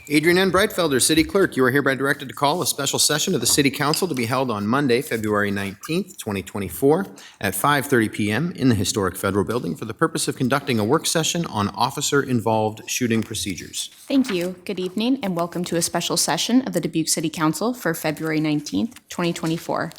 Adrian N. Breitfelder, City Clerk, you are hereby directed to call a special session of the City Council to be held on Monday, February 19th, 2024, at 5:30 p.m. in the Historic Federal Building for the purpose of conducting a work session on officer-involved shooting procedures. Thank you. Good evening and welcome to a special session of the Dubuque City Council for February 19th, 2024.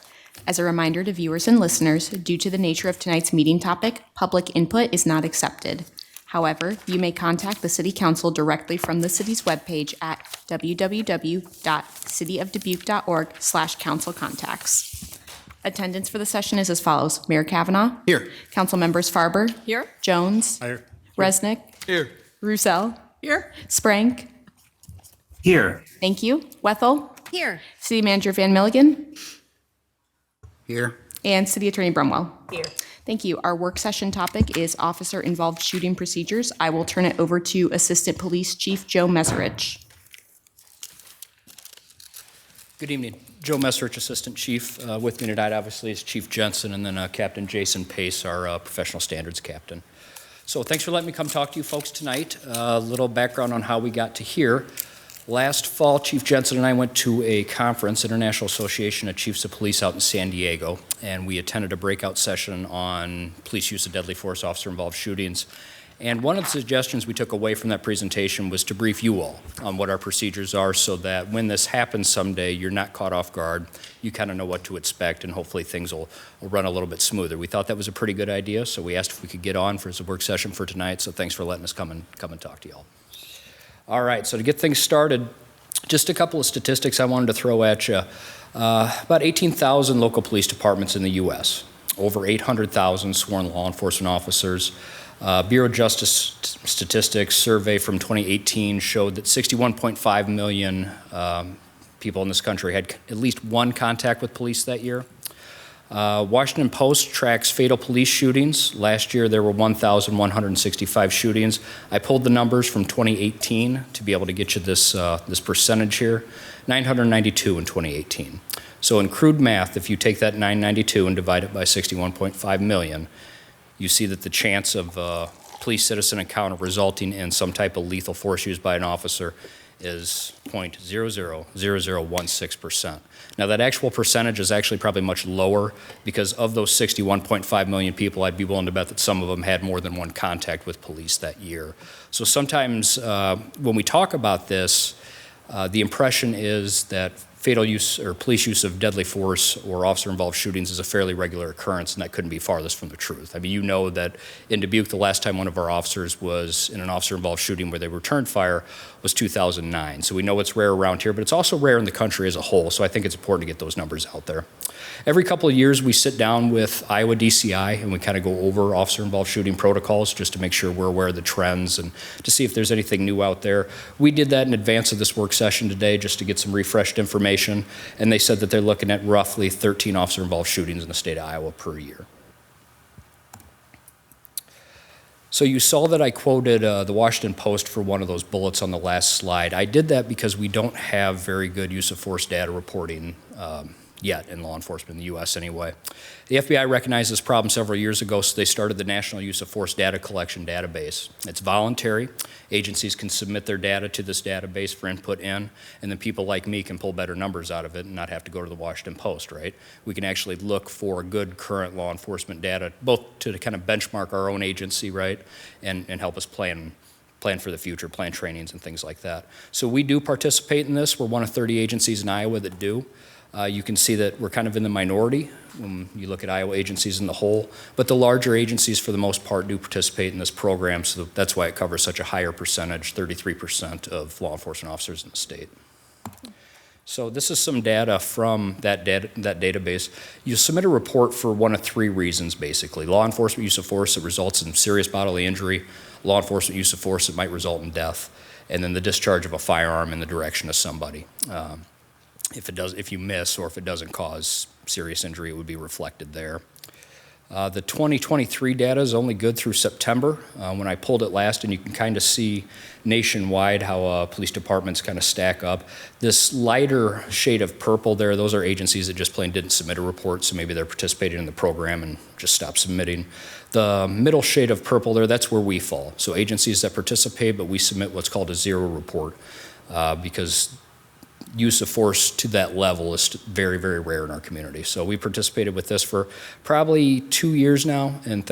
As a reminder to viewers and listeners, due to the nature of tonight's meeting topic, public input is not accepted. However, you may contact the City Council directly from the city's webpage at www.cityofdubuque.org/council-contacts. Attendance for the session is as follows. Mayor Kavanaugh. Here. Council members Farber. Here. Jones. Here. Resnick. Here. Roussel. Here. Sprank. Here. Thank you. Wethel. Here. City Manager Van Milligan. Here. And City Attorney Brumwell. Here. Thank you. Our work session topic is officer-involved shooting procedures. I will turn it over to Assistant Police Chief Joe Meserich. Good evening. Joe Meserich, Assistant Chief. With me tonight, obviously, is Chief Jensen and then Captain Jason Pace, our Professional Standards Captain. So thanks for letting me come talk to you folks tonight. A little background on how we got to here. Last fall, Chief Jensen and I went to a conference, International Association of Chiefs of Police out in San Diego, and we attended a breakout session on police use of deadly force, officer-involved shootings. And one of the suggestions we took away from that presentation was to brief you all on what our procedures are so that when this happens someday, you're not caught off guard. You kind of know what to expect, and hopefully things will run a little bit smoother. We thought that was a pretty good idea, so we asked if we could get on for a work session for tonight, so thanks for letting us come and talk to you all. All right, so to get things started, just a couple of statistics I wanted to throw at you. About 18,000 local police departments in the U.S., over 800,000 sworn law enforcement officers. Bureau of Justice Statistics survey from 2018 showed that 61.5 million people in this country had at least one contact with police that year. Washington Post tracks fatal police shootings. Last year there were 1,165 shootings. I pulled the numbers from 2018 to be able to get you this percentage here. 992 in 2018. So in crude math, if you take that 992 and divide it by 61.5 million, you see that the chance of police-citizen encounter resulting in some type of lethal force used by an officer is 0.000016%. Now that actual percentage is actually probably much lower because of those 61.5 million people, I'd be willing to bet that some of them had more than one contact with police that year. So sometimes when we talk about this, the impression is that fatal use or police use of deadly force or officer-involved shootings is a fairly regular occurrence, and that couldn't be farthest from the truth. I mean, you know that in Dubuque, the last time one of our officers was in an officer-involved shooting where they returned fire was 2009. So we know it's rare around here, but it's also rare in the country as a whole, so I think it's important to get those numbers out there. Every couple of years, we sit down with Iowa DCI and we kind of go over officer-involved shooting protocols just to make sure we're aware of the trends and to see if there's anything new out there. We did that in advance of this work session today just to get some refreshed information, and they said that they're looking at roughly 13 officer-involved shootings in the state of Iowa per year. So you saw that I quoted the Washington Post for one of those bullets on the last slide. I did that because we don't have very good use of force data reporting yet in law enforcement in the U.S. anyway. The FBI recognized this problem several years ago, so they started the National Use of Force Data Collection Database. It's voluntary. Agencies can submit their data to this database for input in, and then people like me can pull better numbers out of it and not have to go to the Washington Post, right? We can actually look for good current law enforcement data, both to kind of benchmark our own agency, right, and help us plan for the future, plan trainings and things like that. So we do participate in this. We're one of 30 agencies in Iowa that do. You can see that we're kind of in the minority when you look at Iowa agencies in the whole, but the larger agencies for the most part do participate in this program, so that's why it covers such a higher percentage, 33% of law enforcement officers in the state. So this is some data from that database. You submit a report for one of three reasons, basically. Law enforcement use of force that results in serious bodily injury, law enforcement use of force that might result in death, and then the discharge of a firearm in the direction of somebody. If you miss or if it doesn't cause serious injury, it would be reflected there. The 2023 data is only good through September. When I pulled it last, and you can kind of see nationwide how police departments kind of stack up. This lighter shade of purple there, those are agencies that just plain didn't submit a report, so maybe they're participating in the program and just stopped submitting. The middle shade of purple there, that's where we fall. So agencies that participate, but we submit what's called a zero report. because use of force to that level is very, very rare in our community. So we participated with this for probably 2 years now, and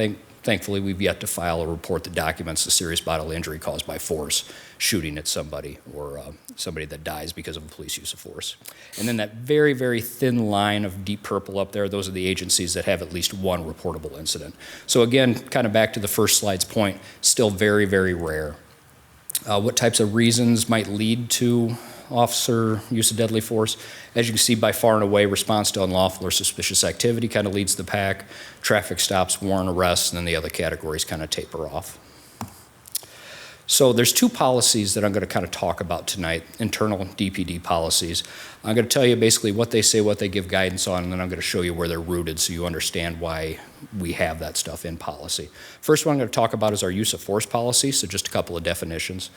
thankfully we've yet to file a report that documents the serious bodily injury caused by force, shooting at somebody, or somebody that dies because of a police use of force. And then that very, very thin line of deep purple up there, those are the agencies that have at least one reportable incident. So again, kind of back to the first slide's point, still very, very rare. What types of reasons might lead to officer use of deadly force? As you can see, by far and away, response to unlawful or suspicious activity kind of leads the pack. Traffic stops, warrant arrests, and then the other categories kind of taper off. So there's two policies that I'm going to kind of talk about tonight, internal DPD policies. I'm going to tell you basically what they say, what they give guidance on, and then I'm going to show you where they're rooted so you understand why we have that stuff in policy. First one I'm going to talk about is our use of force policy, so just a couple of definitions.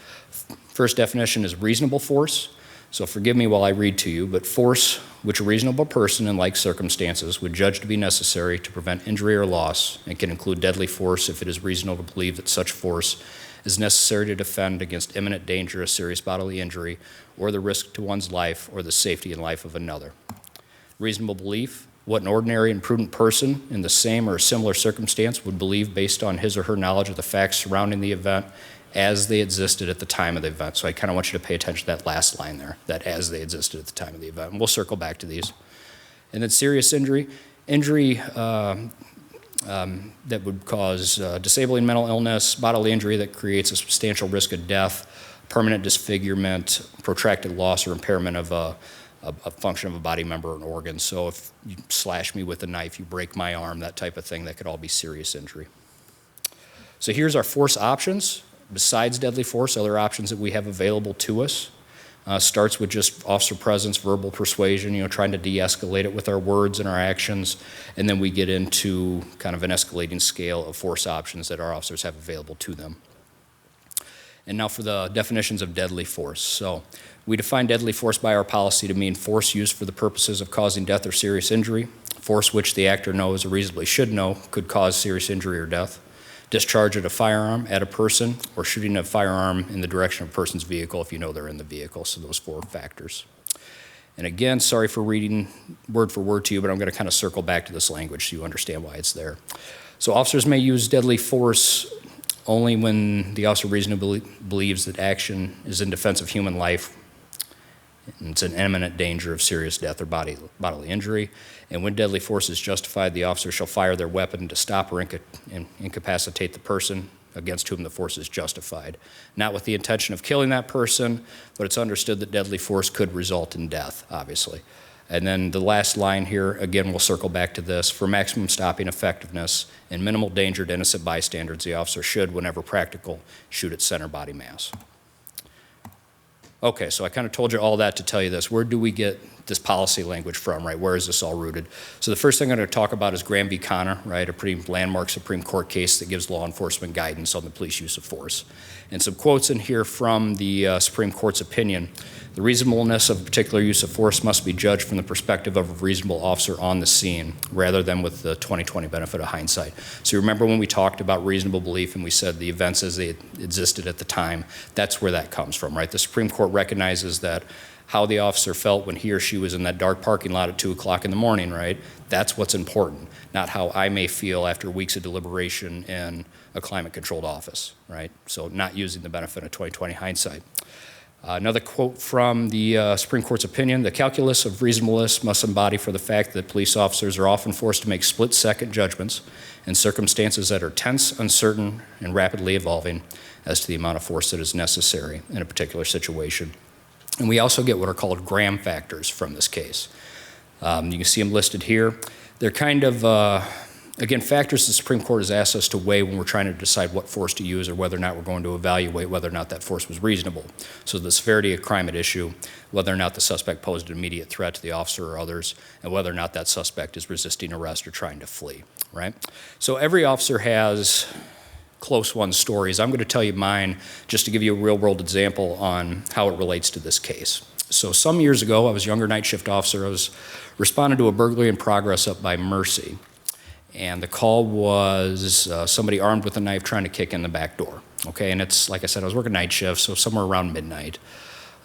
First definition is reasonable force. So forgive me while I read to you, but force which a reasonable person in like circumstances would judge to be necessary to prevent injury or loss, and can include deadly force if it is reasonable to believe that such force is necessary to defend against imminent danger of serious bodily injury or the risk to one's life or the safety and life of another. Reasonable belief, what an ordinary and prudent person in the same or similar circumstance would believe based on his or her knowledge of the facts surrounding the event as they existed at the time of the event. So I kind of want you to pay attention to that last line there, that as they existed at the time of the event. And we'll circle back to these. And then serious injury, that would cause disabling mental illness, bodily injury that creates a substantial risk of death, permanent disfigurement, protracted loss or impairment of a function of a body member or an organ. So if you slash me with a knife, you break my arm, that type of thing, that could all be serious injury. So here's our force options. Besides deadly force, other options that we have available to us. Starts with just officer presence, verbal persuasion, trying to de-escalate it with our words and our actions. And then we get into kind of an escalating scale of force options that our officers have available to them. And now for the definitions of deadly force. So we define deadly force by our policy to mean force used for the purposes of causing death or serious injury, force which the actor knows or reasonably should know could cause serious injury or death, discharge of a firearm at a person, or shooting a firearm in the direction of a person's vehicle if you know they're in the vehicle. So those four factors. And again, sorry for reading word for word to you, but I'm going to kind of circle back to this language so you understand why it's there. So officers may use deadly force only when the officer reasonably believes that action is in defense of human life, and it's an imminent danger of serious death or bodily injury. And when deadly force is justified, the officer shall fire their weapon to stop or incapacitate the person against whom the force is justified. Not with the intention of killing that person, but it's understood that deadly force could result in death, obviously. And then the last line here, again, we'll circle back to this. For maximum stopping effectiveness and minimal danger to innocent bystanders, the officer should, whenever practical, shoot at center body mass. Okay, so I kind of told you all that to tell you this. Where do we get this policy language from, right? Where is this all rooted? So the first thing I'm going to talk about is Graham v. Connor, right? A pretty landmark Supreme Court case that gives law enforcement guidance on the police use of force. And some quotes in here from the Supreme Court's opinion. The reasonableness of a particular use of force must be judged from the perspective of a reasonable officer on the scene, rather than with the 20/20 benefit of hindsight. So you remember when we talked about reasonable belief and we said the events as they existed at the time, that's where that comes from, right? The Supreme Court recognizes that how the officer felt when he or she was in that dark parking lot at 2 o'clock in the morning, right? That's what's important, not how I may feel after weeks of deliberation in a climate-controlled office, right? So not using the benefit of 20/20 hindsight. Another quote from the Supreme Court's opinion: the calculus of reasonableness must embody for the fact that police officers are often forced to make split-second judgments in circumstances that are tense, uncertain, and rapidly evolving as to the amount of force that is necessary in a particular situation. And we also get what are called Graham factors from this case. You can see them listed here. They're kind of, again, factors the Supreme Court has asked us to weigh when we're trying to decide what force to use or whether or not we're going to evaluate whether or not that force was reasonable. So the severity of crime at issue, whether or not the suspect posed an immediate threat to the officer or others, and whether or not that suspect is resisting arrest or trying to flee, right? So every officer has close one stories. I'm going to tell you mine just to give you a real-world example on how it relates to this case. So some years ago, I was a younger night shift officer. I was responding to a burglary in progress up by Mercy. And the call was somebody armed with a knife trying to kick in the back door. Okay, and it's, like I said, I was working night shift, so somewhere around midnight.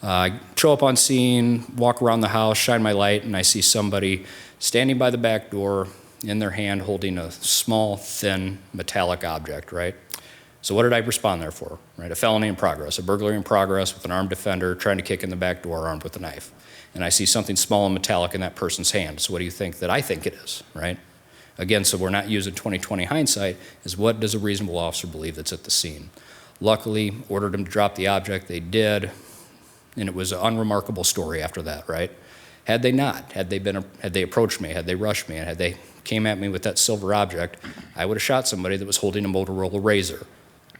I show up on scene, walk around the house, shine my light, and I see somebody standing by the back door in their hand holding a small, thin, metallic object, right? So what did I respond there for, right? A felony in progress, a burglary in progress with an armed defender trying to kick in the back door armed with a knife. And I see something small and metallic in that person's hand. So what do you think that I think it is, right? Again, so we're not using 20/20 hindsight, is what does a reasonable officer believe that's at the scene? Luckily, ordered them to drop the object, they did, and it was an unremarkable story after that, right? Had they not, had they approached me, had they rushed me, and had they came at me with that silver object, I would have shot somebody that was holding a Motorola Razr,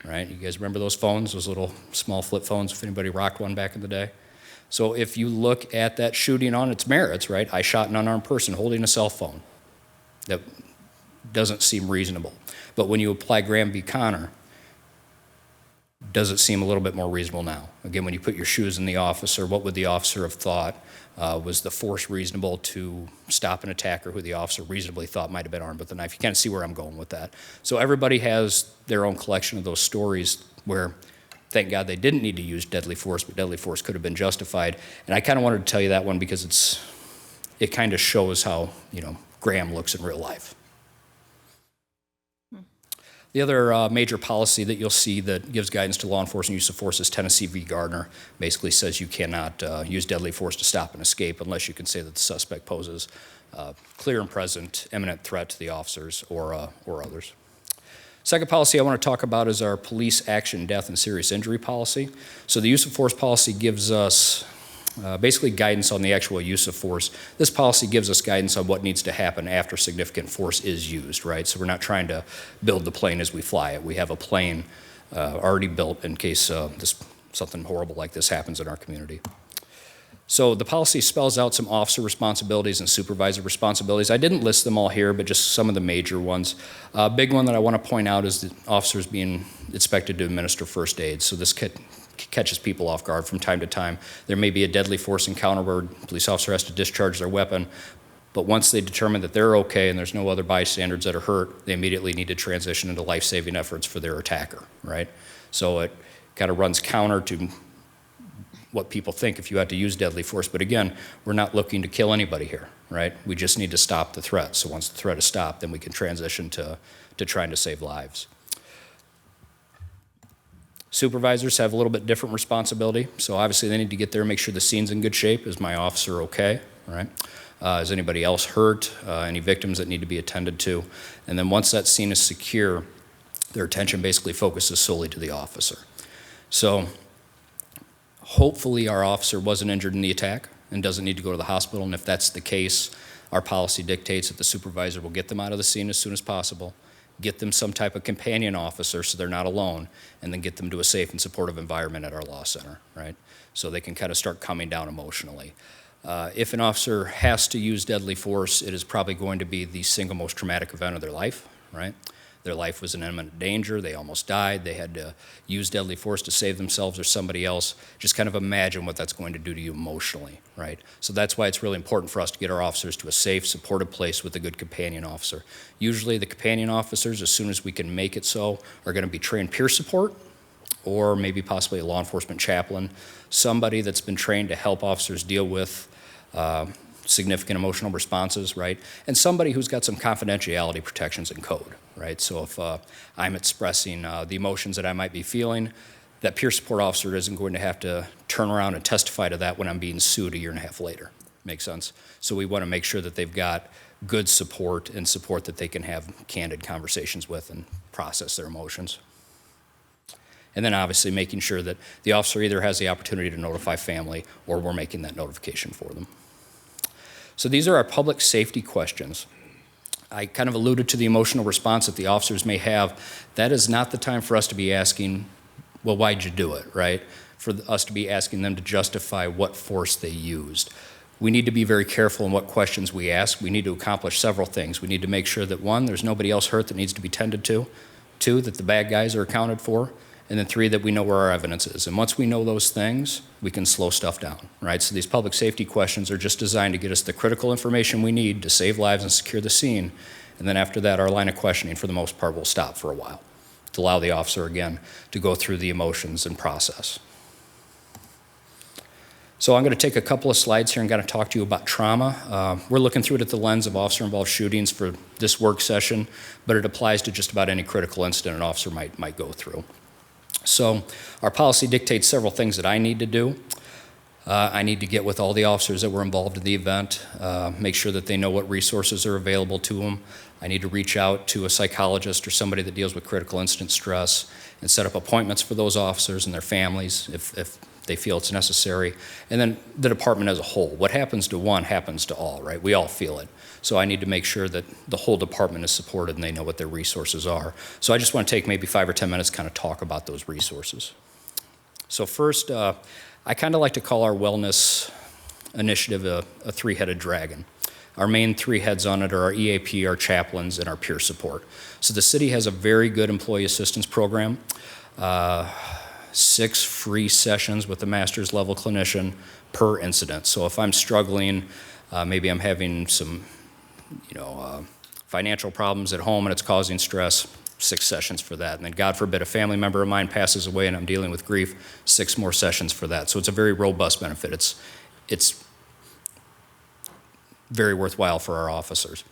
right? You guys remember those phones, those little small flip phones, if anybody rocked one back in the day? So if you look at that shooting on its merits, right, I shot an unarmed person holding a cell phone. That doesn't seem reasonable. But when you apply Graham v. Connor, does it seem a little bit more reasonable now? Again, when you put your shoes in the officer, what would the officer have thought? Was the force reasonable to stop an attacker who the officer reasonably thought might have been armed with a knife? You kind of see where I'm going with that. So everybody has their own collection of those stories where, thank God they didn't need to use deadly force, but deadly force could have been justified. And I kind of wanted to tell you that one because it kind of shows how, Graham looks in real life. The other major policy that you'll see that gives guidance to law enforcement use of force is Tennessee v. Gardner. Basically says you cannot use deadly force to stop an escape unless you can say that the suspect poses clear and present imminent threat to the officers or others. Second policy I want to talk about is our police action, death, and serious injury policy. So the use of force policy gives us basically guidance on the actual use of force. This policy gives us guidance on what needs to happen after significant force is used, right? So we're not trying to build the plane as we fly it. We have a plane already built in case something horrible like this happens in our community. So the policy spells out some officer responsibilities and supervisor responsibilities. I didn't list them all here, but just some of the major ones. A big one that I want to point out is that officers being expected to administer first aid. So this catches people off guard from time to time. There may be a deadly force encounter where a police officer has to discharge their weapon, but once they determine that they're okay and there's no other bystanders that are hurt, they immediately need to transition into life-saving efforts for their attacker, right? So it kind of runs counter to what people think if you had to use deadly force. But again, we're not looking to kill anybody here, right? We just need to stop the threat. So once the threat is stopped, then we can transition to trying to save lives. Supervisors have a little bit different responsibility. So obviously they need to get there and make sure the scene's in good shape. Is my officer okay, right? Is anybody else hurt? Any victims that need to be attended to? And then once that scene is secure, their attention basically focuses solely to the officer. So hopefully our officer wasn't injured in the attack and doesn't need to go to the hospital. And if that's the case, our policy dictates that the supervisor will get them out of the scene as soon as possible, get them some type of companion officer so they're not alone, and then get them to a safe and supportive environment at our law center, right? So they can kind of start coming down emotionally. If an officer has to use deadly force, it is probably going to be the single most traumatic event of their life, right? Their life was in imminent danger, they almost died, they had to use deadly force to save themselves or somebody else. Just kind of imagine what that's going to do to you emotionally, right? So that's why it's really important for us to get our officers to a safe, supportive place with a good companion officer. Usually the companion officers, as soon as we can make it so, are going to be trained peer support, or maybe possibly a law enforcement chaplain, somebody that's been trained to help officers deal with significant emotional responses, right? And somebody who's got some confidentiality protections in code, right? So if I'm expressing the emotions that I might be feeling, that peer support officer isn't going to have to turn around and testify to that when I'm being sued a year and a half later. Makes sense? So we want to make sure that they've got good support and support that they can have candid conversations with and process their emotions. And then obviously making sure that the officer either has the opportunity to notify family or we're making that notification for them. So these are our public safety questions. I kind of alluded to the emotional response that the officers may have. That is not the time for us to be asking, well, why'd you do it, right? For us to be asking them to justify what force they used. We need to be very careful in what questions we ask. We need to accomplish several things. We need to make sure that, one, there's nobody else hurt that needs to be tended to. Two, that the bad guys are accounted for. And then three, that we know where our evidence is. And once we know those things, we can slow stuff down, right? So these public safety questions are just designed to get us the critical information we need to save lives and secure the scene. And then after that, our line of questioning, for the most part, will stop for a while to allow the officer, again, to go through the emotions and process. So I'm going to take a couple of slides here and kind of talk to you about trauma. We're looking through it at the lens of officer-involved shootings for this work session, but it applies to just about any critical incident an officer might go through. So our policy dictates several things that I need to do. I need to get with all the officers that were involved in the event, make sure that they know what resources are available to them. I need to reach out to a psychologist or somebody that deals with critical incident stress and set up appointments for those officers and their families if they feel it's necessary. And then the department as a whole. What happens to one happens to all, right? We all feel it. So I need to make sure that the whole department is supported and they know what their resources are. So I just want to take maybe 5 or 10 minutes to kind of talk about those resources. So first, I kind of like to call our wellness initiative a three-headed dragon. Our main three heads on it are our EAP, our chaplains, and our peer support. So the city has a very good employee assistance program, 6 free sessions with a master's level clinician per incident. So if I'm struggling, maybe I'm having some, financial problems at home and it's causing stress, 6 sessions for that. And then God forbid a family member of mine passes away and I'm dealing with grief, 6 more sessions for that. So it's a very robust benefit. It's very worthwhile for our officers.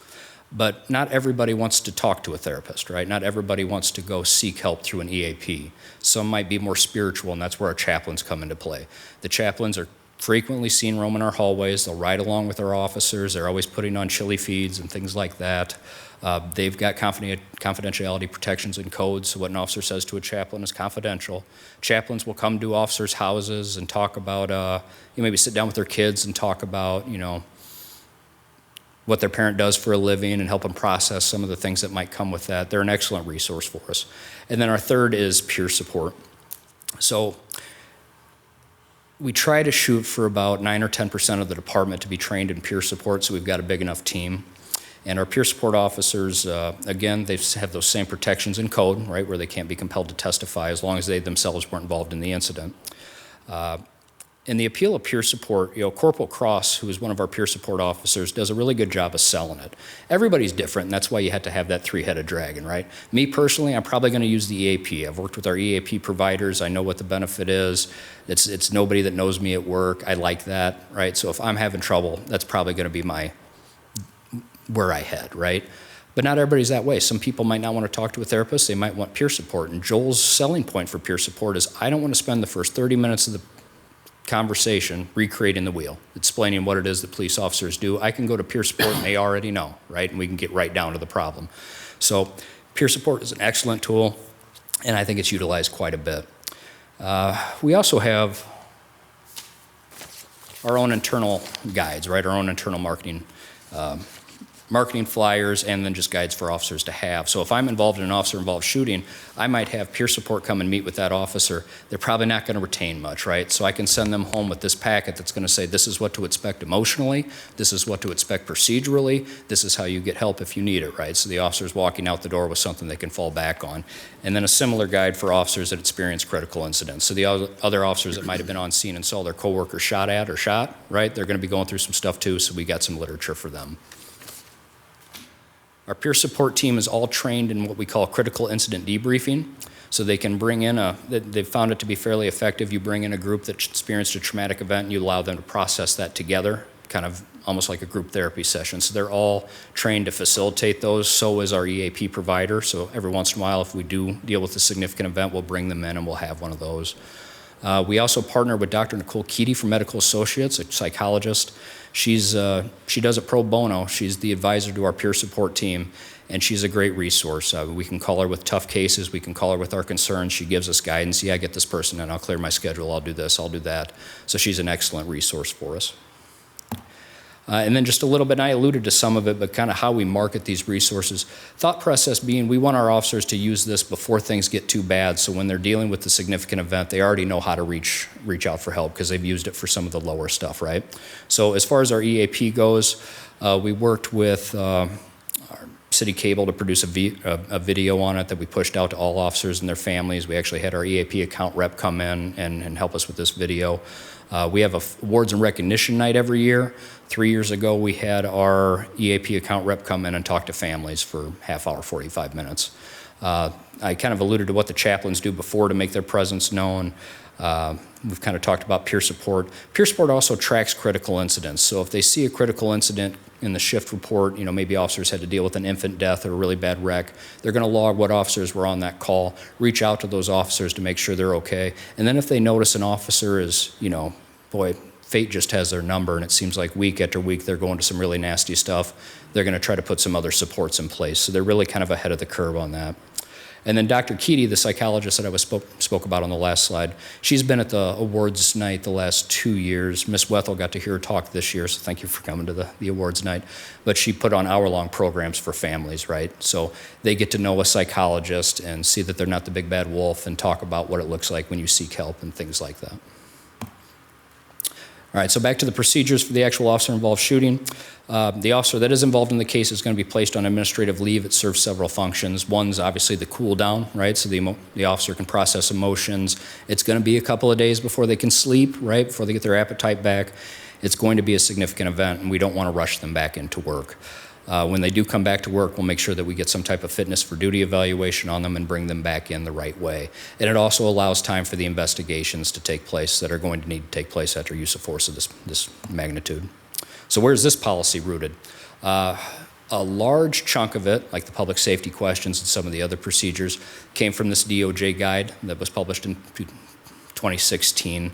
But not everybody wants to talk to a therapist, right? Not everybody wants to go seek help through an EAP. Some might be more spiritual, and that's where our chaplains come into play. The chaplains are frequently seen roaming our hallways. They'll ride along with our officers. They're always putting on chili feeds and things like that. They've got confidentiality protections and codes, so what an officer says to a chaplain is confidential. Chaplains will come to officers' houses and talk about, maybe sit down with their kids and talk about, what their parent does for a living and help them process some of the things that might come with that. They're an excellent resource for us. And then our third is peer support. So we try to shoot for about 9 or 10% of the department to be trained in peer support, so we've got a big enough team. And our peer support officers, again, they have those same protections in code, right, where they can't be compelled to testify as long as they themselves weren't involved in the incident. In the appeal of peer support, Corporal Cross, who is one of our peer support officers, does a really good job of selling it. Everybody's different, and that's why you have to have that three-headed dragon, right? Me personally, I'm probably going to use the EAP. I've worked with our EAP providers. I know what the benefit is. It's nobody that knows me at work. I like that, right? So if I'm having trouble, that's probably going to be where I head, right? But not everybody's that way. Some people might not want to talk to a therapist. They might want peer support. And Joel's selling point for peer support is I don't want to spend the first 30 minutes of the conversation recreating the wheel, explaining what it is that police officers do. I can go to peer support and they already know, right? And we can get right down to the problem. So peer support is an excellent tool, and I think it's utilized quite a bit. We also have our own internal guides, right? Our own internal marketing flyers, and then just guides for officers to have. So if I'm involved in an officer-involved shooting, I might have peer support come and meet with that officer. They're probably not going to retain much, right? So I can send them home with this packet that's going to say, this is what to expect emotionally, this is what to expect procedurally, this is how you get help if you need it, right? So the officer's walking out the door with something they can fall back on. And then a similar guide for officers that experience critical incidents. So the other officers that might have been on scene and saw their coworker shot, right? They're going to be going through some stuff too, so we got some literature for them. Our peer support team is all trained in what we call critical incident debriefing. So they can bring in they've found it to be fairly effective. You bring in a group that experienced a traumatic event and you allow them to process that together, kind of almost like a group therapy session. So they're all trained to facilitate those. So is our EAP provider. So every once in a while, if we do deal with a significant event, we'll bring them in and we'll have one of those. We also partner with Dr. Nicole Keaty from Medical Associates, a psychologist. She does it pro bono. She's the advisor to our peer support team, and she's a great resource. We can call her with tough cases. We can call her with our concerns. She gives us guidance. Yeah, get this person in. I'll clear my schedule. I'll do this. I'll do that. So she's an excellent resource for us. And then just a little bit, and I alluded to some of it, but kind of how we market these resources. Thought process being we want our officers to use this before things get too bad, so when they're dealing with the significant event, they already know how to reach out for help because they've used it for some of the lower stuff, right? So as far as our EAP goes, we worked with our city cable to produce a video on it that we pushed out to all officers and their families. We actually had our EAP account rep come in and help us with this video. We have a awards and recognition night every year. 3 years ago, we had our EAP account rep come in and talk to families for half hour, 45 minutes. I kind of alluded to what the chaplains do before to make their presence known. We've kind of talked about peer support. Peer support also tracks critical incidents. So if they see a critical incident in the shift report, maybe officers had to deal with an infant death or a really bad wreck, they're going to log what officers were on that call, reach out to those officers to make sure they're okay. And then if they notice an officer is, boy, fate just has their number, and it seems like week after week they're going to some really nasty stuff, they're going to try to put some other supports in place. So they're really kind of ahead of the curve on that. And then Dr. Keaty, the psychologist that I spoke about on the last slide, she's been at the awards night the last 2 years. Miss Wethel got to hear her talk this year, so thank you for coming to the awards night. But she put on hour-long programs for families, right? So they get to know a psychologist and see that they're not the big bad wolf and talk about what it looks like when you seek help and things like that. All right, so back to the procedures for the actual officer-involved shooting. The officer that is involved in the case is going to be placed on administrative leave. It serves several functions. One's obviously the cool down, right? So the officer can process emotions. It's going to be a couple of days before they can sleep, right? Before they get their appetite back. It's going to be a significant event, and we don't want to rush them back into work. When they do come back to work, we'll make sure that we get some type of fitness for duty evaluation on them and bring them back in the right way. And it also allows time for the investigations to take place that are going to need to take place after use of force of this magnitude. So where's this policy rooted? A large chunk of it, like the public safety questions and some of the other procedures, came from this DOJ guide that was published in 2016.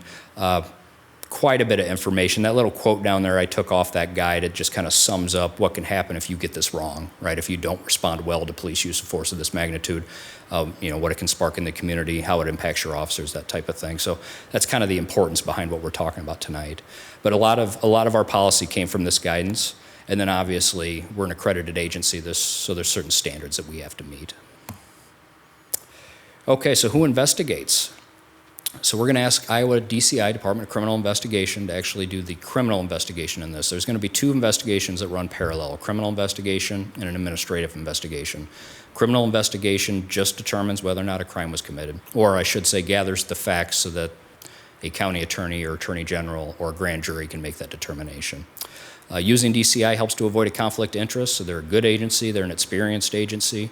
Quite a bit of information. That little quote down there I took off that guide. It just kind of sums up what can happen if you get this wrong, right? If you don't respond well to police use of force of this magnitude, what it can spark in the community, how it impacts your officers, that type of thing. So that's kind of the importance behind what we're talking about tonight. But a lot of our policy came from this guidance, and then obviously we're an accredited agency, so there's certain standards that we have to meet. Okay, so who investigates? So we're going to ask Iowa DCI, Department of Criminal Investigation, to actually do the criminal investigation in this. There's going to be two investigations that run parallel, a criminal investigation and an administrative investigation. Criminal investigation just determines whether or not a crime was committed, or I should say gathers the facts so that a county attorney or attorney general or a grand jury can make that determination. Using DCI helps to avoid a conflict of interest, so they're a good agency, they're an experienced agency.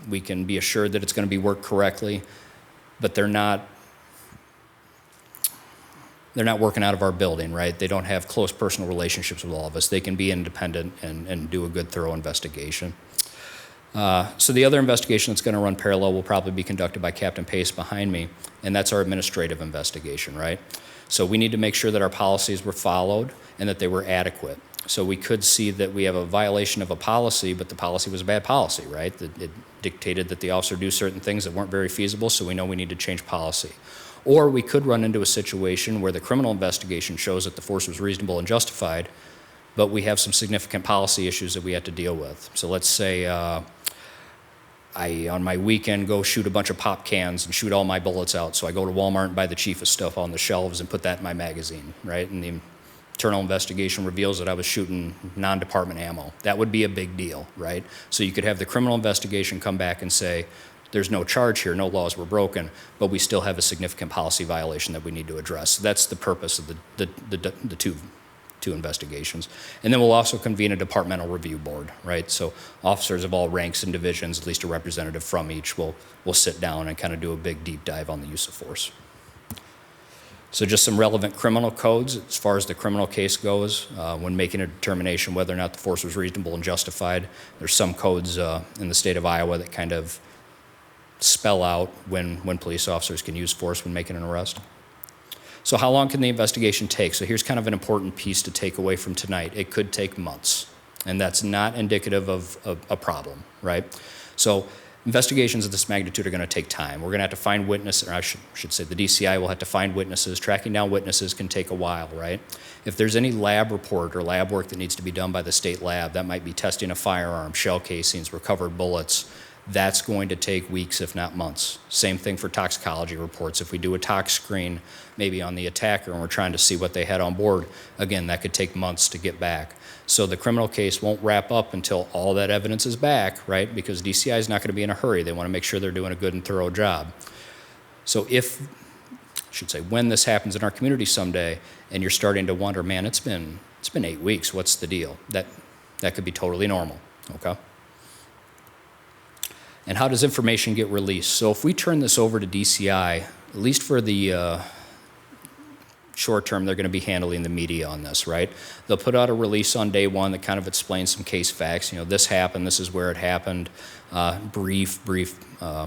We can be assured that it's going to be worked correctly, but they're not working out of our building, right? They don't have close personal relationships with all of us. They can be independent and do a good, thorough investigation. So the other investigation that's going to run parallel will probably be conducted by Captain Pace behind me, and that's our administrative investigation, right? So we need to make sure that our policies were followed and that they were adequate. So we could see that we have a violation of a policy, but the policy was a bad policy, right? It dictated that the officer do certain things that weren't very feasible, so we know we need to change policy. Or we could run into a situation where the criminal investigation shows that the force was reasonable and justified, but we have some significant policy issues that we have to deal with. So let's say I, on my weekend, go shoot a bunch of pop cans and shoot all my bullets out. So I go to Walmart and buy the cheapest stuff on the shelves and put that in my magazine, right? And the internal investigation reveals that I was shooting non-department ammo. That would be a big deal, right? So you could have the criminal investigation come back and say, there's no charge here, no laws were broken, but we still have a significant policy violation that we need to address. So that's the purpose of the two investigations. And then we'll also convene a departmental review board, right? So officers of all ranks and divisions, at least a representative from each, will sit down and kind of do a big deep dive on the use of force. So just some relevant criminal codes as far as the criminal case goes when making a determination whether or not the force was reasonable and justified. There's some codes in the state of Iowa that kind of spell out when police officers can use force when making an arrest. So how long can the investigation take? So here's kind of an important piece to take away from tonight. It could take months, and that's not indicative of a problem, right? So investigations of this magnitude are going to take time. We're going to have to find witnesses, or I should say the DCI will have to find witnesses. Tracking down witnesses can take a while, right? If there's any lab report or lab work that needs to be done by the state lab, that might be testing a firearm, shell casings, recovered bullets, that's going to take weeks, if not months. Same thing for toxicology reports. If we do a tox screen, maybe on the attacker, and we're trying to see what they had on board, again, that could take months to get back. So the criminal case won't wrap up until all that evidence is back, right? Because DCI is not going to be in a hurry. They want to make sure they're doing a good and thorough job. So when this happens in our community someday, and you're starting to wonder, man, it's been 8 weeks, what's the deal? That could be totally normal, okay? And how does information get released? So if we turn this over to DCI, at least for the short term, they're going to be handling the media on this, right? They'll put out a release on day one that kind of explains some case facts. You know, this happened, this is where it happened, brief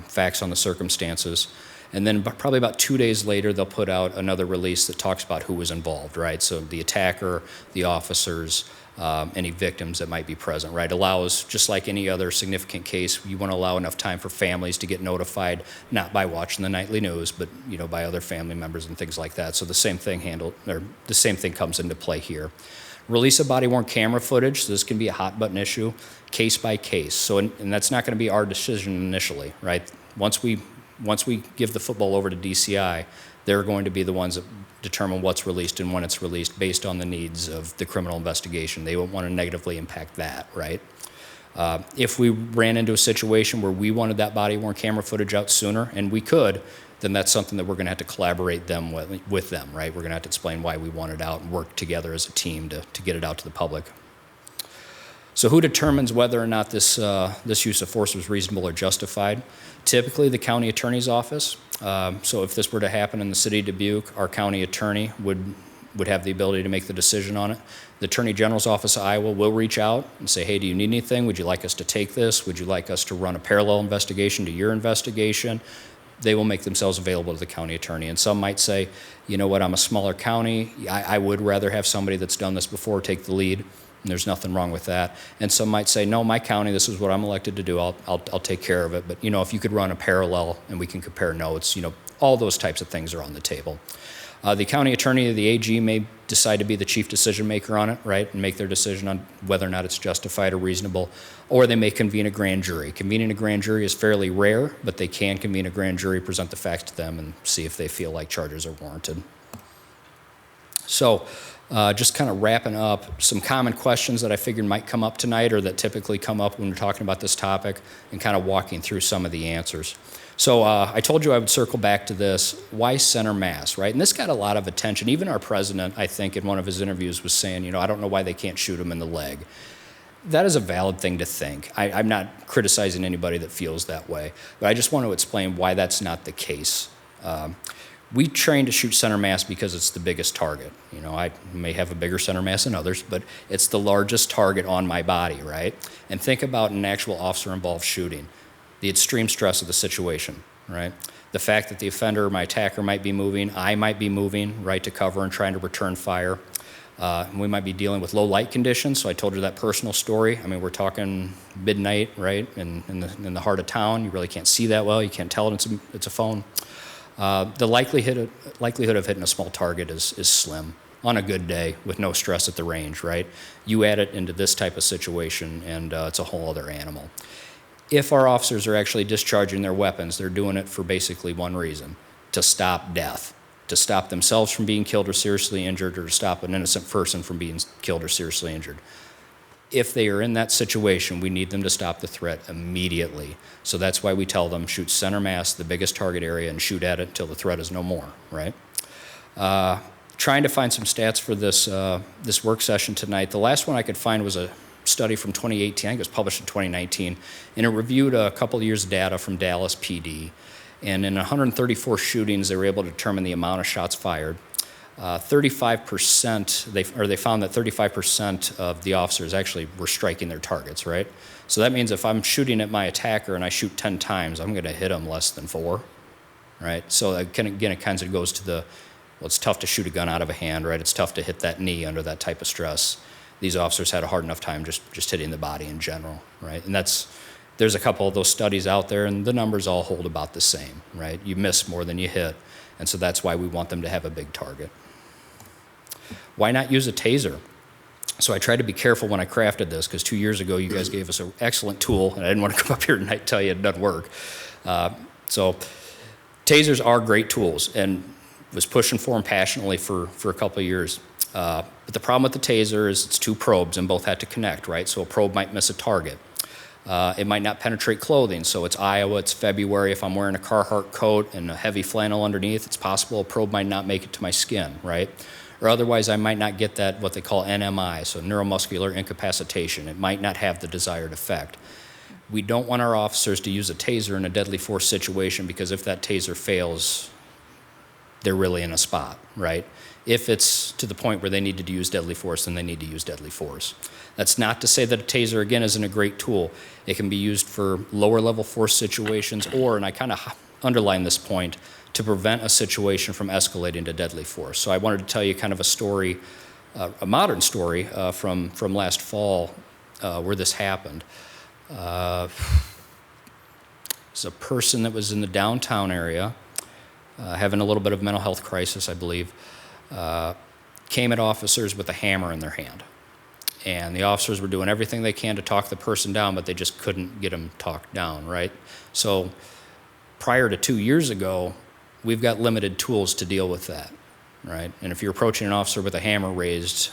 facts on the circumstances. And then probably about 2 days later, they'll put out another release that talks about who was involved, right? So the attacker, the officers, any victims that might be present, right? Allows, just like any other significant case, you want to allow enough time for families to get notified, not by watching the nightly news, but, you know, by other family members and things like that. So the same thing the same thing comes into play here. Release of body-worn camera footage, so this can be a hot-button issue, case by case. So, and that's not going to be our decision initially, right? Once we give the football over to DCI, they're going to be the ones that determine what's released and when it's released based on the needs of the criminal investigation. They won't want to negatively impact that, right? If we ran into a situation where we wanted that body-worn camera footage out sooner, and we could, then that's something that we're going to have to collaborate with them, right? We're going to have to explain why we want it out and work together as a team to get it out to the public. So who determines whether or not this use of force was reasonable or justified? Typically, the county attorney's office. So if this were to happen in the city of Dubuque, our county attorney would have the ability to make the decision on it. The Attorney General's Office of Iowa will reach out and say, hey, do you need anything? Would you like us to take this? Would you like us to run a parallel investigation to your investigation? They will make themselves available to the county attorney. And some might say, you know what, I'm a smaller county. I would rather have somebody that's done this before take the lead. And there's nothing wrong with that. And some might say, no, my county, this is what I'm elected to do. I'll take care of it. But, you know, if you could run a parallel and we can compare notes, you know, all those types of things are on the table. The county attorney or the AG may decide to be the chief decision maker on it, right, and make their decision on whether or not it's justified or reasonable, or they may convene a grand jury. Convening a grand jury is fairly rare, but they can convene a grand jury, present the facts to them, and see if they feel like charges are warranted. So just kind of wrapping up, some common questions that I figured might come up tonight or that typically come up when we're talking about this topic, and kind of walking through some of the answers. So I told you I would circle back to this. Why center mass, right? And this got a lot of attention. Even our president, I think, in one of his interviews was saying, you know, I don't know why they can't shoot him in the leg. That is a valid thing to think. I'm not criticizing anybody that feels that way, but I just want to explain why that's not the case. We train to shoot center mass because it's the biggest target. You know, I may have a bigger center mass than others, but it's the largest target on my body, right? And think about an actual officer-involved shooting. The extreme stress of the situation, right? The fact that the offender, my attacker, might be moving, I might be moving, right, to cover and trying to return fire. We might be dealing with low light conditions, so I told you that personal story. I mean, we're talking midnight, right, in the heart of town. You really can't see that well. You can't tell it's a phone. The likelihood of hitting a small target is slim on a good day with no stress at the range, right? You add it into this type of situation, and it's a whole other animal. If our officers are actually discharging their weapons, they're doing it for basically one reason: to stop death, to stop themselves from being killed or seriously injured, or to stop an innocent person from being killed or seriously injured. If they are in that situation, we need them to stop the threat immediately. So that's why we tell them, shoot center mass, the biggest target area, and shoot at it until the threat is no more, right? Trying to find some stats for this work session tonight. The last one I could find was a study from 2018, I think it was published in 2019, and it reviewed a couple of years' data from Dallas PD. And in 134 shootings, they were able to determine the amount of shots fired. 35%, they found that 35% of the officers actually were striking their targets, right? So that means if I'm shooting at my attacker and I shoot 10 times, I'm going to hit him less than 4, right? So again, it kind of goes to well, it's tough to shoot a gun out of a hand, right? It's tough to hit that knee under that type of stress. These officers had a hard enough time just hitting the body in general, right? And there's a couple of those studies out there, and the numbers all hold about the same, right? You miss more than you hit, and so that's why we want them to have a big target. Why not use a taser? So I tried to be careful when I crafted this, because 2 years ago you guys gave us an excellent tool, and I didn't want to come up here tonight and tell you it doesn't work. So tasers are great tools, and was pushing for them passionately for a couple of years. But the problem with the taser is it's 2 probes, and both had to connect, right? So a probe might miss a target. It might not penetrate clothing. So it's Iowa, it's February. If I'm wearing a Carhartt coat and a heavy flannel underneath, it's possible a probe might not make it to my skin, right? Or otherwise, I might not get that, what they call NMI, so neuromuscular incapacitation. It might not have the desired effect. We don't want our officers to use a taser in a deadly force situation, because if that taser fails, they're really in a spot, right? If it's to the point where they needed to use deadly force, then they need to use deadly force. That's not to say that a taser, again, isn't a great tool. It can be used for lower level force situations or, and I kind of underline this point, to prevent a situation from escalating to deadly force. So I wanted to tell you kind of a story, a modern story from last fall where this happened. It's a person that was in the downtown area, having a little bit of mental health crisis, I believe, came at officers with a hammer in their hand. And the officers were doing everything they can to talk the person down, but they just couldn't get him talked down, right? So prior to 2 years ago, we've got limited tools to deal with that, right? And if you're approaching an officer with a hammer raised,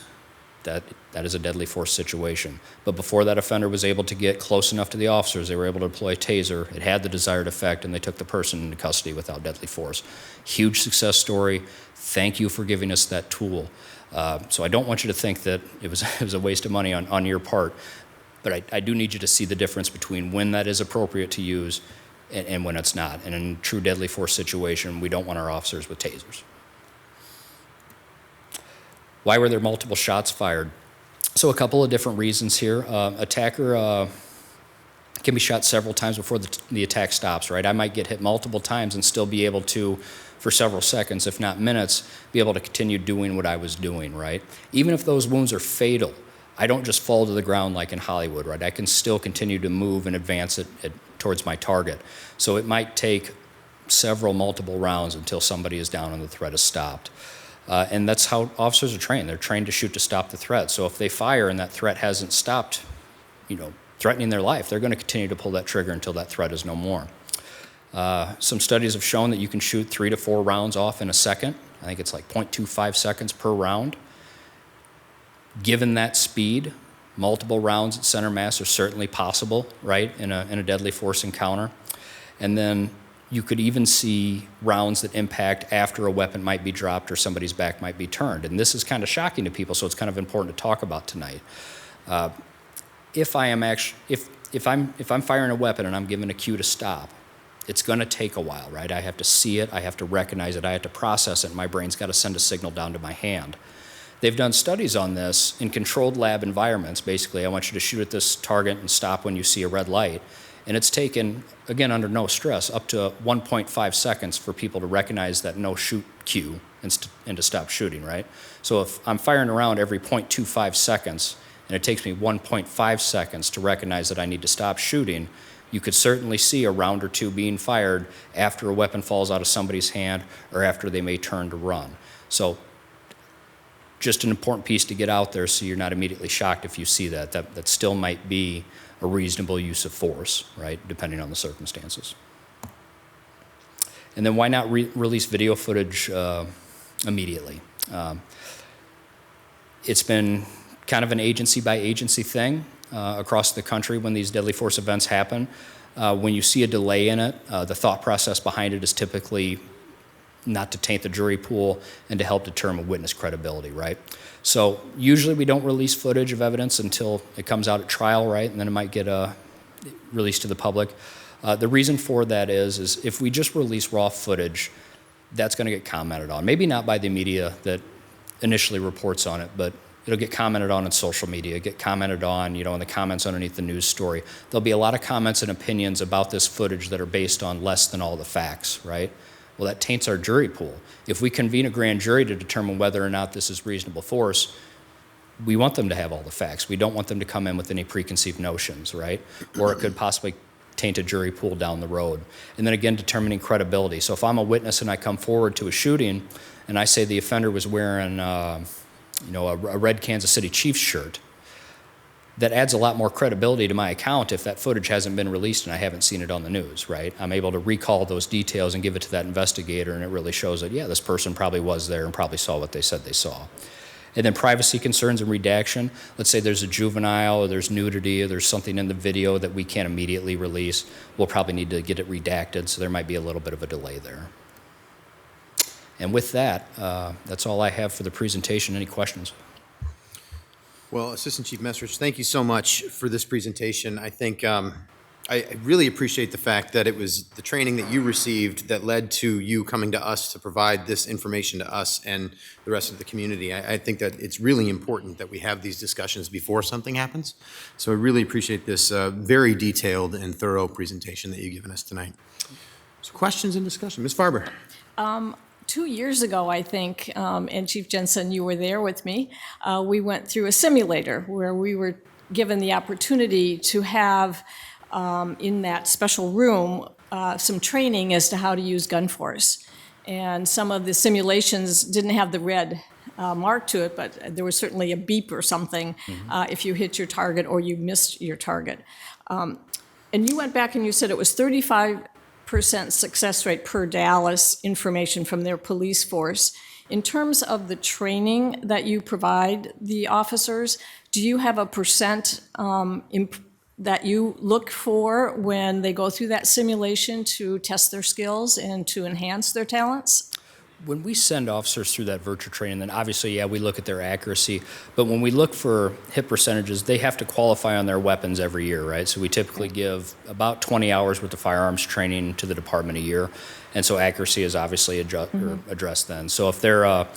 that is a deadly force situation. But before that offender was able to get close enough to the officers, they were able to deploy a taser. It had the desired effect, and they took the person into custody without deadly force. Huge success story. Thank you for giving us that tool. So I don't want you to think that it was a waste of money on your part, but I do need you to see the difference between when that is appropriate to use and when it's not. And in a true deadly force situation, we don't want our officers with tasers. Why were there multiple shots fired? So a couple of different reasons here. Attacker can be shot several times before the attack stops, right? I might get hit multiple times and still be able to, for several seconds, if not minutes, be able to continue doing what I was doing, right? Even if those wounds are fatal, I don't just fall to the ground like in Hollywood, right? I can still continue to move and advance it towards my target. So it might take multiple rounds until somebody is down and the threat is stopped. And that's how officers are trained. They're trained to shoot to stop the threat. So if they fire and that threat hasn't stopped, threatening their life, they're going to continue to pull that trigger until that threat is no more. Some studies have shown that you can shoot 3 to 4 rounds off in a second. I think it's like 0.25 seconds per round. Given that speed, multiple rounds at center mass are certainly possible, right, in a deadly force encounter. And then you could even see rounds that impact after a weapon might be dropped or somebody's back might be turned. And this is kind of shocking to people, so it's kind of important to talk about tonight. If I'm firing a weapon and I'm given a cue to stop, it's going to take a while, right? I have to see it, I have to recognize it, I have to process it, and my brain's got to send a signal down to my hand. They've done studies on this in controlled lab environments. Basically, I want you to shoot at this target and stop when you see a red light. And it's taken, again, under no stress, up to 1.5 seconds for people to recognize that no shoot cue and to stop shooting, right? So if I'm firing around every 0.25 seconds, and it takes me 1.5 seconds to recognize that I need to stop shooting, you could certainly see a round or two being fired after a weapon falls out of somebody's hand or after they may turn to run. So just an important piece to get out there so you're not immediately shocked if you see that. That still might be a reasonable use of force, right, depending on the circumstances. And then why not release video footage immediately? It's been kind of an agency by agency thing across the country when these deadly force events happen. When you see a delay in it, the thought process behind it is typically not to taint the jury pool and to help determine witness credibility, right? So usually we don't release footage of evidence until it comes out at trial, right? And then it might get released to the public. The reason for that is if we just release raw footage, that's going to get commented on. Maybe not by the media that initially reports on it, but it'll get commented on in social media, get commented on, in the comments underneath the news story. There'll be a lot of comments and opinions about this footage that are based on less than all the facts, right? Well, that taints our jury pool. If we convene a grand jury to determine whether or not this is reasonable force, we want them to have all the facts. We don't want them to come in with any preconceived notions, right? Or it could possibly taint a jury pool down the road. And then again, determining credibility. So if I'm a witness and I come forward to a shooting and I say the offender was wearing a red Kansas City Chiefs shirt, that adds a lot more credibility to my account if that footage hasn't been released and I haven't seen it on the news, right? I'm able to recall those details and give it to that investigator, and it really shows that, yeah, this person probably was there and probably saw what they said they saw. And then privacy concerns and redaction. Let's say there's a juvenile or there's nudity or there's something in the video that we can't immediately release. We'll probably need to get it redacted, so there might be a little bit of a delay there. And with that, that's all I have for the presentation. Any questions? Well, Assistant Chief Mesrich, thank you so much for this presentation. I think I really appreciate the fact that it was the training that you received that led to you coming to us to provide this information to us and the rest of the community. I think that it's really important that we have these discussions before something happens. So I really appreciate this very detailed and thorough presentation that you've given us tonight. So questions and discussion. Ms. Farber. 2 years ago, I think, and Chief Jensen, you were there with me, we went through a simulator where we were given the opportunity to have in that special room some training as to how to use gun force. And some of the simulations didn't have the red mark to it, but there was certainly a beep or something if you hit your target or you missed your target. And you went back and you said it was 35% success rate per Dallas information from their police force. In terms of the training that you provide the officers, do you have a percent that you look for when they go through that simulation to test their skills and to enhance their talents? When we send officers through that virtual training, then obviously, yeah, we look at their accuracy. But when we look for hit percentages, they have to qualify on their weapons every year, right? So we typically give about 20 hours worth of firearms training to the department a year. And so accuracy is obviously addressed then. So if they're, I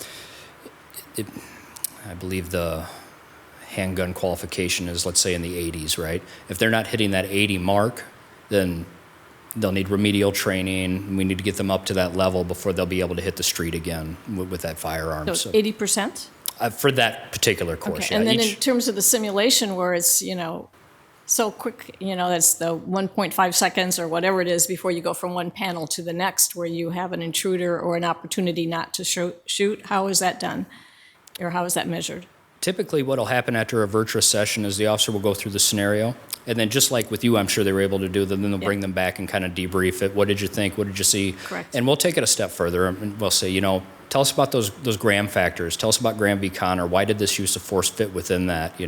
believe the handgun qualification is, let's say, in the 80s, right? If they're not hitting that 80 mark, then they'll need remedial training. We need to get them up to that level before they'll be able to hit the street again with that firearm. So 80%? For that particular course, Okay. yeah. And then in terms of the simulation where it's, so quick, that's the 1.5 seconds or whatever it is before you go from one panel to the next where you have an intruder or an opportunity not to shoot, how is that done? Or how is that measured? Typically, what will happen after a virtuous session is the officer will go through the scenario, and then just like with you, I'm sure they were able to do, then they'll bring them back and kind of debrief it. What did you think? What did you see? Correct. And we'll take it a step further, and we'll say, tell us about those Graham factors. Tell us about Graham v. Connor. Why did this use of force fit within that?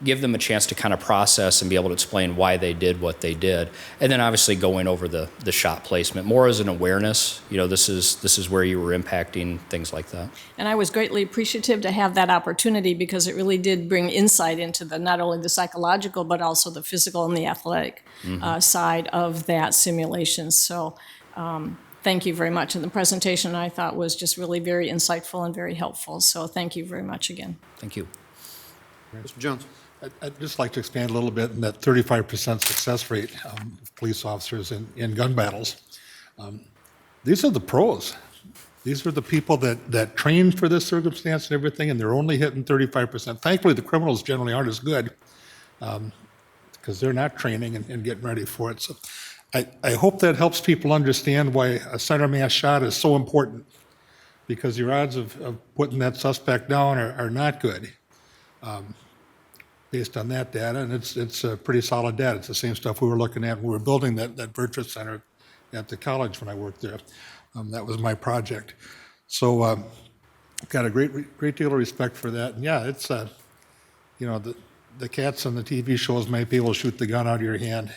Give them a chance to kind of process and be able to explain why they did what they did. And then obviously going over the shot placement, more as an awareness. This is where you were impacting, things like that. And I was greatly appreciative to have that opportunity because it really did bring insight into not only the psychological, but also the physical and the athletic side of that simulation. So thank you very much. And the presentation I thought was just really very insightful and very helpful. So thank you very much again. Thank you. Mr. Jones. I'd just like to expand a little bit on that 35% success rate of police officers in gun battles. These are the pros. These are the people that train for this circumstance and everything, and they're only hitting 35%. Thankfully, the criminals generally aren't as good because they're not training and getting ready for it. So I hope that helps people understand why a center mass shot is so important, because your odds of putting that suspect down are not good. Based on that data, and it's pretty solid data. It's the same stuff we were looking at when we were building that virtual center at the college when I worked there. That was my project. So got a great deal of respect for that. And yeah, it's the cats on the TV shows might be able to shoot the gun out of your hand,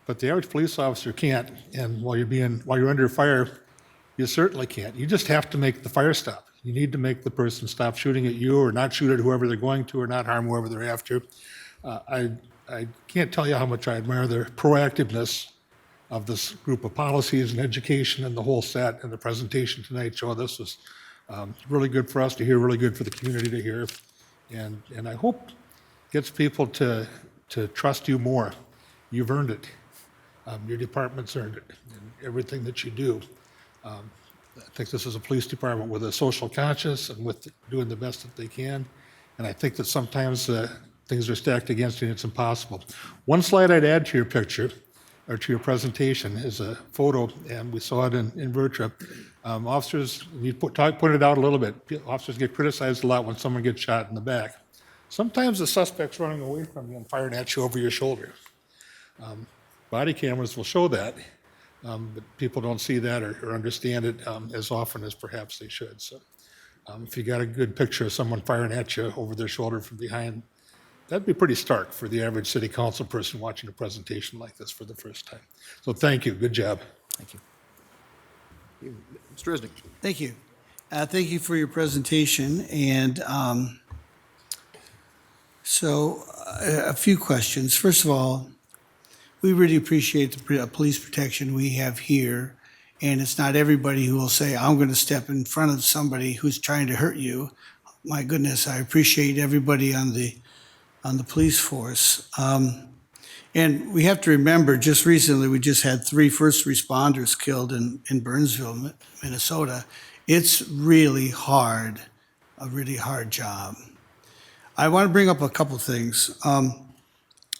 but the average police officer can't. And while you're under fire, you certainly can't. You just have to make the fire stop. You need to make the person stop shooting at you or not shoot at whoever they're going to or not harm whoever they're after. I can't tell you how much I admire the proactiveness of this group of policies and education and the whole set, and the presentation tonight, Joe. This was really good for us to hear, really good for the community to hear. And I hope gets people to trust you more. You've earned it. Your department's earned it, and everything that you do. I think this is a police department with a social conscience and with doing the best that they can. And I think that sometimes things are stacked against you and it's impossible. One slide I'd add to your picture, or to your presentation, is a photo, and we saw it in Virtua. Officers, you put it out a little bit. Officers get criticized a lot when someone gets shot in the back. Sometimes the suspect's running away from you and firing at you over your shoulder. Body cameras will show that. But people don't see that or understand it as often as perhaps they should. So if you got a good picture of someone firing at you over their shoulder from behind, that'd be pretty stark for the average city council person watching a presentation like this for the first time. So thank you. Good job. Thank you. Mr. Resnick. Thank you. Thank you for your presentation. And so a few questions. First of all, we really appreciate the police protection we have here. And it's not everybody who will say, I'm going to step in front of somebody who's trying to hurt you. My goodness, I appreciate everybody on the police force. And we have to remember, just recently, we just had 3 first responders killed in Burnsville, Minnesota. It's really hard, a really hard job. I want to bring up a couple things.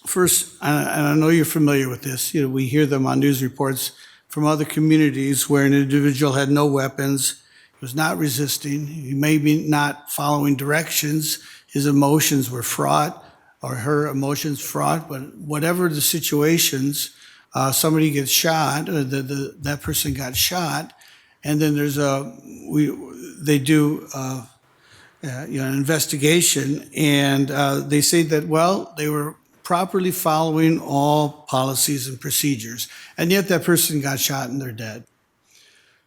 First, and I know you're familiar with this, we hear them on news reports from other communities where an individual had no weapons, was not resisting, he may be not following directions, his emotions were fraught, or her emotions fraught, but whatever the situations, somebody gets shot, or that person got shot, and then they do an investigation, and they say that, well, they were properly following all policies and procedures, and yet that person got shot and they're dead.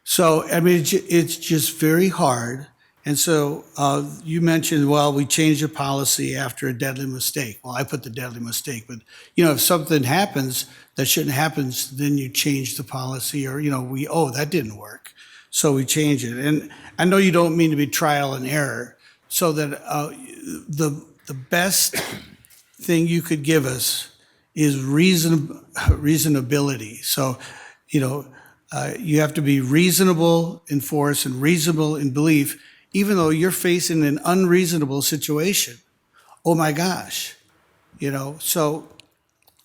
So, I mean, it's just very hard. And so you mentioned, well, we changed the policy after a deadly mistake. Well, I put the deadly mistake, but, if something happens that shouldn't happen, then you change the policy, or, that didn't work. So we change it. And I know you don't mean to be trial and error, so that the best thing you could give us is reasonability. So, you have to be reasonable in force and reasonable in belief, even though you're facing an unreasonable situation. Oh my gosh, so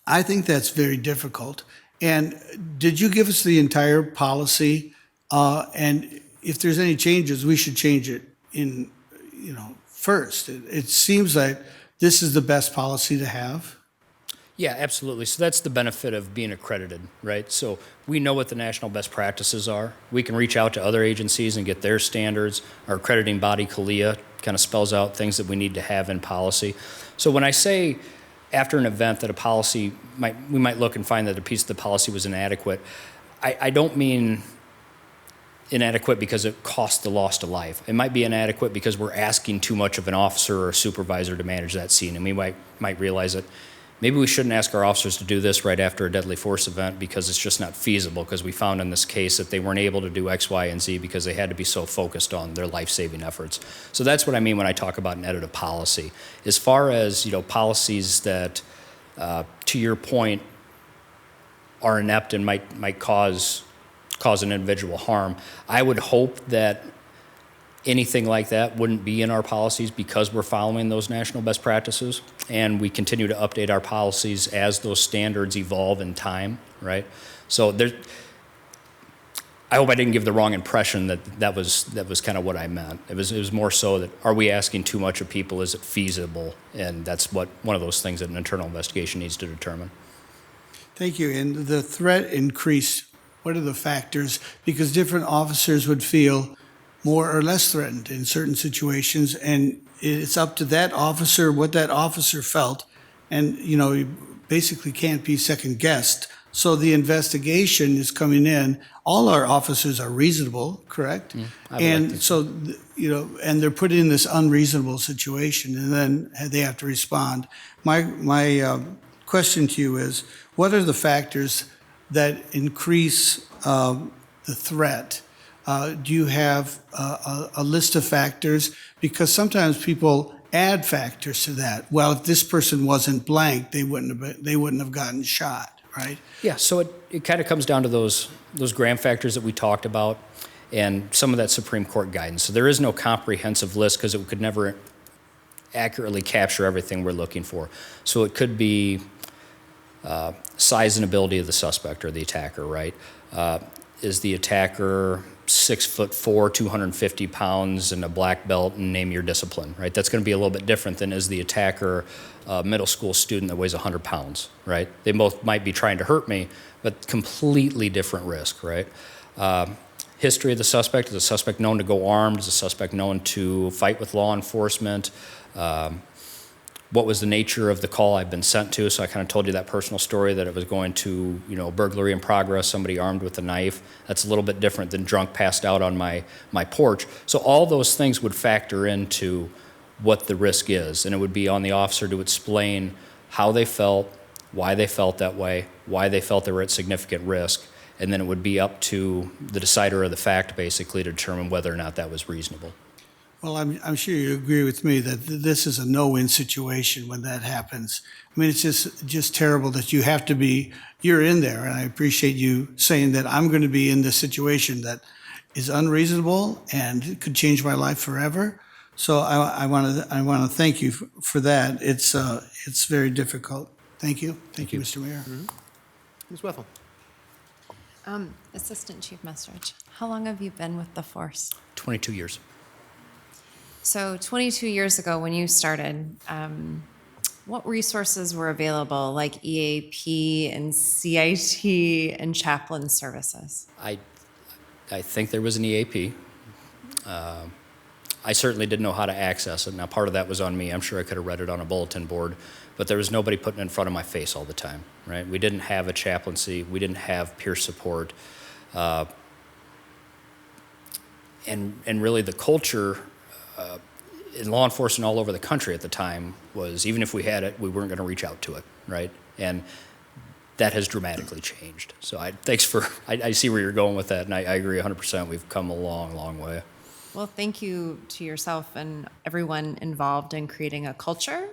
I think that's very difficult. And did you give us the entire policy? And if there's any changes, we should change it first. It seems like this is the best policy to have. Yeah, absolutely. So that's the benefit of being accredited, right? So we know what the national best practices are. We can reach out to other agencies and get their standards. Our accrediting body, CALIA, kind of spells out things that we need to have in policy. So when I say after an event that we might look and find that a piece of the policy was inadequate, I don't mean inadequate because it cost the loss to life. It might be inadequate because we're asking too much of an officer or a supervisor to manage that scene, and we might realize that maybe we shouldn't ask our officers to do this right after a deadly force event because it's just not feasible, because we found in this case that they weren't able to do X, Y, and Z because they had to be so focused on their life-saving efforts. So that's what I mean when I talk about an edited policy. As far as, policies that, to your point, are inept and might cause an individual harm, I would hope that anything like that wouldn't be in our policies because we're following those national best practices, and we continue to update our policies as those standards evolve in time, right? So I hope I didn't give the wrong impression that was kind of what I meant. It was more so that, are we asking too much of people? Is it feasible? And that's one of those things that an internal investigation needs to determine. Thank you. And the threat increased. What are the factors? Because different officers would feel more or less threatened in certain situations, and it's up to that officer, what that officer felt, and, you basically can't be second guessed. So the investigation is coming in. All our officers are reasonable, correct? And so, and they're put in this unreasonable situation, and then they have to respond. My question to you is, what are the factors that increase the threat? Do you have a list of factors? Because sometimes people add factors to that. Well, if this person wasn't blank, they wouldn't have gotten shot, right? Yeah, so it kind of comes down to those gram factors that we talked about and some of that Supreme Court guidance. So there is no comprehensive list because it could never accurately capture everything we're looking for. So it could be size and ability of the suspect or the attacker, right? Is the attacker 6'4", 250 pounds, and a black belt, and name your discipline, right? That's going to be a little bit different than is the attacker a middle school student that weighs 100 pounds, right? They both might be trying to hurt me, but completely different risk, right? History of the suspect: is the suspect known to go armed? Is the suspect known to fight with law enforcement? What was the nature of the call I've been sent to? So I kind of told you that personal story that it was going to, burglary in progress, somebody armed with a knife. That's a little bit different than drunk, passed out on my porch. So all those things would factor into what the risk is, and it would be on the officer to explain how they felt, why they felt that way, why they felt they were at significant risk, and then it would be up to the decider of the fact, basically, to determine whether or not that was reasonable. Well, I'm sure you agree with me that this is a no-win situation when that happens. I mean, it's just terrible that you're in there, and I appreciate you saying that I'm going to be in this situation that is unreasonable and could change my life forever. So I want to thank you for that. It's very difficult. Thank you. Thank you, Mr. Mayor. Ms. Wethel? Assistant Chief Messrich, how long have you been with the force? 22 years. So 22 years ago when you started, what resources were available, like EAP and CIT and chaplain services? I think there was an EAP. I certainly didn't know how to access it. Now, part of that was on me. I'm sure I could have read it on a bulletin board, but there was nobody putting it in front of my face all the time, right? We didn't have a chaplaincy. We didn't have peer support. And really the culture in law enforcement all over the country at the time was, even if we had it, we weren't going to reach out to it, right? And that has dramatically changed. So I see where you're going with that, and I agree 100%. We've come a long, long way. Well, thank you to yourself and everyone involved in creating a culture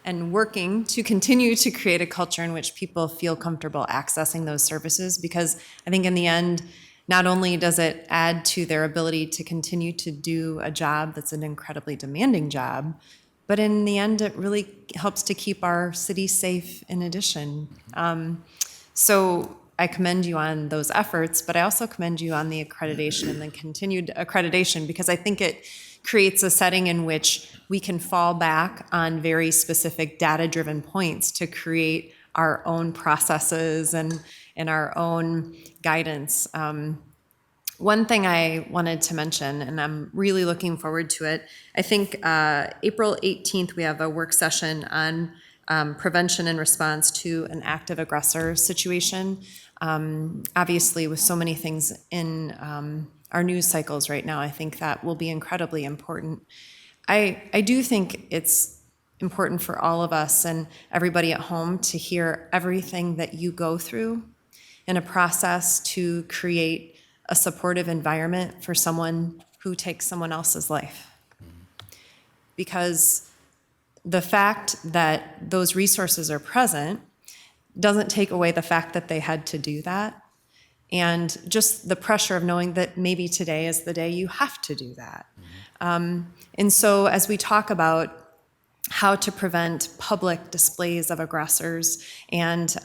and working to continue to create a culture in which people feel comfortable accessing those services, because I think in the end, not only does it add to their ability to continue to do a job that's an incredibly demanding job, but in the end, it really helps to keep our city safe in addition. So I commend you on those efforts, but I also commend you on the accreditation and the continued accreditation, because I think it creates a setting in which we can fall back on very specific data-driven points to create our own processes and our own guidance. One thing I wanted to mention, and I'm really looking forward to it, I think April 18th, we have a work session on prevention and response to an active aggressor situation. Obviously, with so many things in our news cycles right now, I think that will be incredibly important. I do think it's important for all of us and everybody at home to hear everything that you go through in a process to create a supportive environment for someone who takes someone else's life. Because the fact that those resources are present doesn't take away the fact that they had to do that. And just the pressure of knowing that maybe today is the day you have to do that. And so as we talk about how to prevent public displays of aggressors, and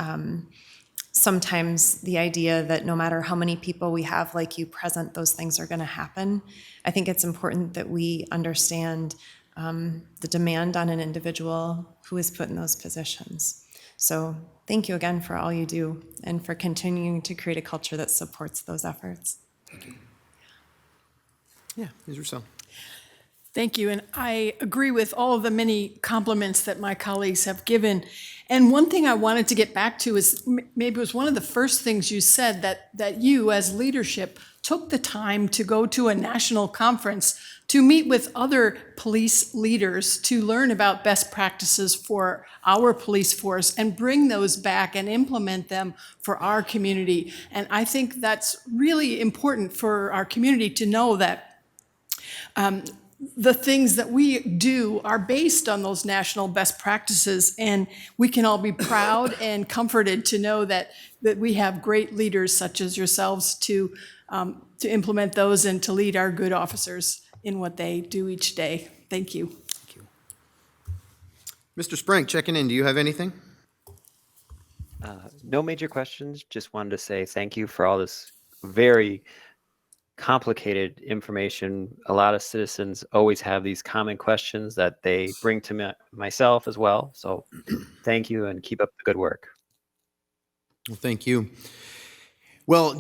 sometimes the idea that no matter how many people we have like you present, those things are going to happen, I think it's important that we understand the demand on an individual who is put in those positions. So thank you again for all you do and for continuing to create a culture that supports those efforts. Thank you. Yeah, Ms. Rousseau. Thank you, and I agree with all of the many compliments that my colleagues have given. And one thing I wanted to get back to is maybe it was one of the first things you said, that you as leadership took the time to go to a national conference to meet with other police leaders to learn about best practices for our police force and bring those back and implement them for our community. And I think that's really important for our community to know that the things that we do are based on those national best practices, and we can all be proud and comforted to know that we have great leaders such as yourselves to implement those and to lead our good officers in what they do each day. Thank you. Thank you. Mr. Spring, checking in. Do you have anything? No major questions. Just wanted to say thank you for all this very complicated information. A lot of citizens always have these common questions that they bring to myself as well. So thank you and keep up the good work. Well, thank you. Well,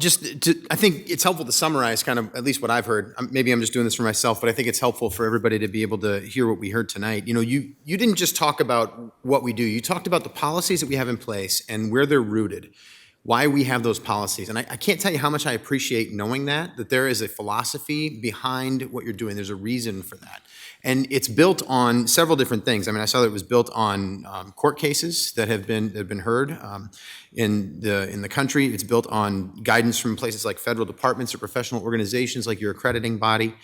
I think it's helpful to summarize kind of at least what I've heard. Maybe I'm just doing this for myself, but I think it's helpful for everybody to be able to hear what we heard tonight. You know, you didn't just talk about what we do. You talked about the policies that we have in place and where they're rooted. why we have those policies. And I can't tell you how much I appreciate knowing that there is a philosophy behind what you're doing. There's a reason for that. And it's built on several different things. I mean, I saw that it was built on court cases that have been heard in the country. It's built on guidance from places like federal departments or professional organizations like your accrediting body.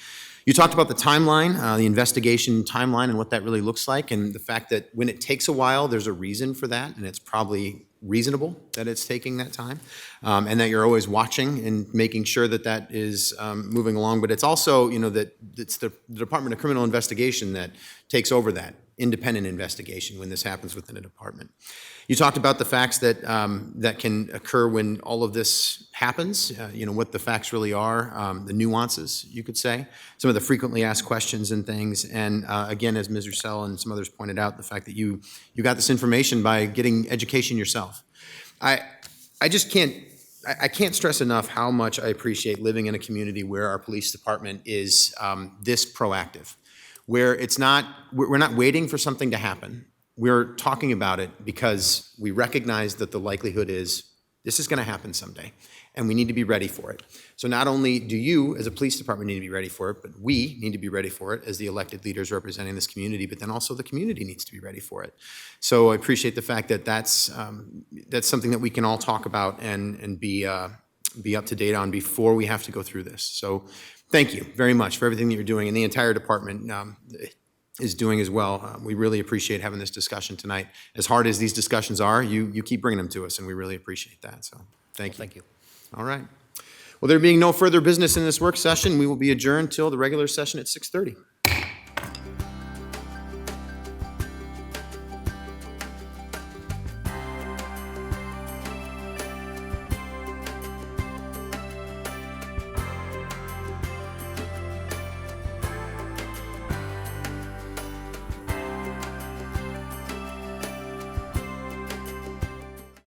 You talked about the timeline, the investigation timeline and what that really looks like, and the fact that when it takes a while, there's a reason for that, and it's probably reasonable that it's taking that time, and that you're always watching and making sure that that is moving along. But it's also, that it's the Department of Criminal Investigation that takes over that independent investigation when this happens within a department. You talked about the facts that that can occur when all of this happens, what the facts really are, the nuances, you could say, some of the frequently asked questions and things. And again, as Ms. Russell and some others pointed out, the fact that you got this information by getting education yourself. I can't stress enough how much I appreciate living in a community where our police department is this proactive, where we're not waiting for something to happen. We're talking about it because we recognize that the likelihood is this is going to happen someday, and we need to be ready for it. So not only do you, as a police department, need to be ready for it, but we need to be ready for it as the elected leaders representing this community, but then also the community needs to be ready for it. So I appreciate the fact that that's something that we can all talk about and be up to date on before we have to go through this. So thank you very much for everything that you're doing, and the entire department is doing as well. We really appreciate having this discussion tonight. As hard as these discussions are, you keep bringing them to us, and we really appreciate that. So thank you. Thank you. All right. Well, there being no further business in this work session, we will be adjourned till the regular session at 6:30.